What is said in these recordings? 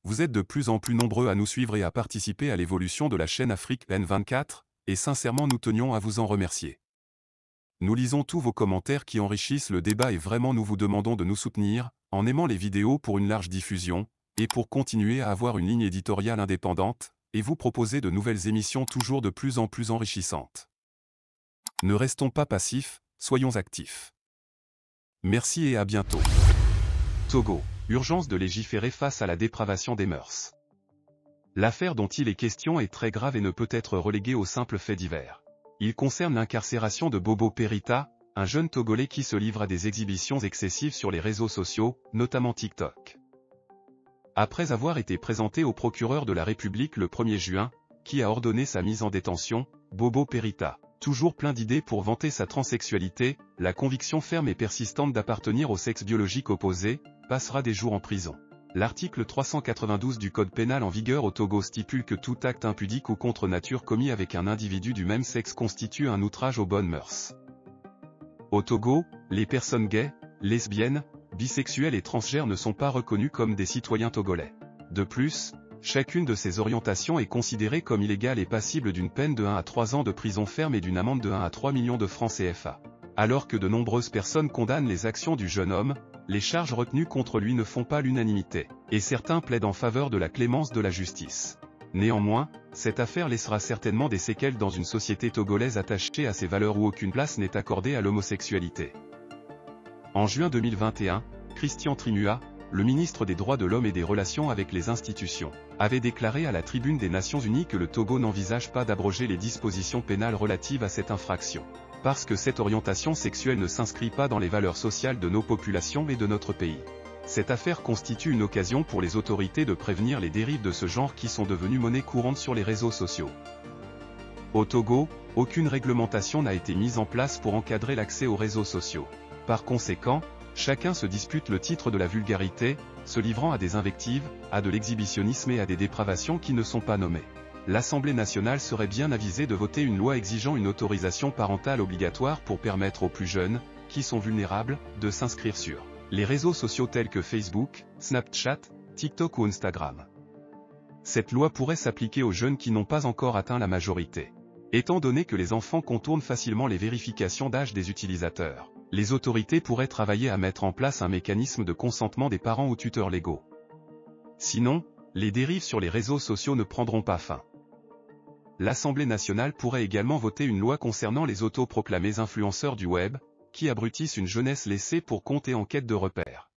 Vous êtes de plus en plus nombreux à nous suivre et à participer à l'évolution de la chaîne Afrique N24, et sincèrement nous tenions à vous en remercier. Nous lisons tous vos commentaires qui enrichissent le débat et vraiment nous vous demandons de nous soutenir, en aimant les vidéos pour une large diffusion, et pour continuer à avoir une ligne éditoriale indépendante, et vous proposer de nouvelles émissions toujours de plus en plus enrichissantes. Ne restons pas passifs, soyons actifs. Merci et à bientôt. Togo, urgence de légiférer face à la dépravation des mœurs. L'affaire dont il est question est très grave et ne peut être reléguée au simple fait divers. Il concerne l'incarcération de Bobo Perita, un jeune Togolais qui se livre à des exhibitions excessives sur les réseaux sociaux, notamment TikTok. Après avoir été présenté au procureur de la République le 1er juin, qui a ordonné sa mise en détention, Bobo Perita, toujours plein d'idées pour vanter sa transsexualité, la conviction ferme et persistante d'appartenir au sexe biologique opposé, passera des jours en prison. L'article 392 du Code pénal en vigueur au Togo stipule que tout acte impudique ou contre nature commis avec un individu du même sexe constitue un outrage aux bonnes mœurs. Au Togo, les personnes gays, lesbiennes, bisexuelles et transgenres ne sont pas reconnues comme des citoyens togolais. De plus, chacune de ces orientations est considérée comme illégale et passible d'une peine de 1 à 3 ans de prison ferme et d'une amende de 1 à 3 millions de francs CFA. Alors que de nombreuses personnes condamnent les actions du jeune homme, les charges retenues contre lui ne font pas l'unanimité, et certains plaident en faveur de la clémence de la justice. Néanmoins, cette affaire laissera certainement des séquelles dans une société togolaise attachée à ses valeurs où aucune place n'est accordée à l'homosexualité. En juin 2021, Christian Trimua, le ministre des Droits de l'Homme et des Relations avec les institutions, avait déclaré à la Tribune des Nations Unies que le Togo n'envisage pas d'abroger les dispositions pénales relatives à cette infraction, parce que cette orientation sexuelle ne s'inscrit pas dans les valeurs sociales de nos populations et de notre pays. Cette affaire constitue une occasion pour les autorités de prévenir les dérives de ce genre qui sont devenues monnaie courante sur les réseaux sociaux. Au Togo, aucune réglementation n'a été mise en place pour encadrer l'accès aux réseaux sociaux. Par conséquent, chacun se dispute le titre de la vulgarité, se livrant à des invectives, à de l'exhibitionnisme et à des dépravations qui ne sont pas nommées. L'Assemblée nationale serait bien avisée de voter une loi exigeant une autorisation parentale obligatoire pour permettre aux plus jeunes, qui sont vulnérables, de s'inscrire sur les réseaux sociaux tels que Facebook, Snapchat, TikTok ou Instagram. Cette loi pourrait s'appliquer aux jeunes qui n'ont pas encore atteint la majorité. Étant donné que les enfants contournent facilement les vérifications d'âge des utilisateurs, les autorités pourraient travailler à mettre en place un mécanisme de consentement des parents ou tuteurs légaux. Sinon, les dérives sur les réseaux sociaux ne prendront pas fin. L'Assemblée nationale pourrait également voter une loi concernant les autoproclamés influenceurs du web, qui abrutissent une jeunesse laissée pour compte et en quête de repères.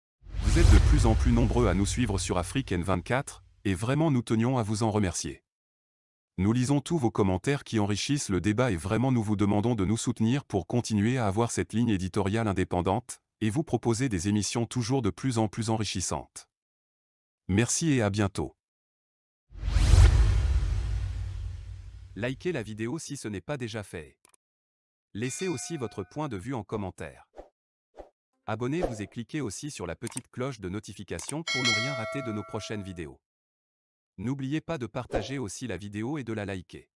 Vous êtes de plus en plus nombreux à nous suivre sur Afrique N24, et vraiment nous tenions à vous en remercier. Nous lisons tous vos commentaires qui enrichissent le débat et vraiment nous vous demandons de nous soutenir pour continuer à avoir cette ligne éditoriale indépendante, et vous proposer des émissions toujours de plus en plus enrichissantes. Merci et à bientôt. Likez la vidéo si ce n'est pas déjà fait. Laissez aussi votre point de vue en commentaire. Abonnez-vous et cliquez aussi sur la petite cloche de notification pour ne rien rater de nos prochaines vidéos. N'oubliez pas de partager aussi la vidéo et de la liker.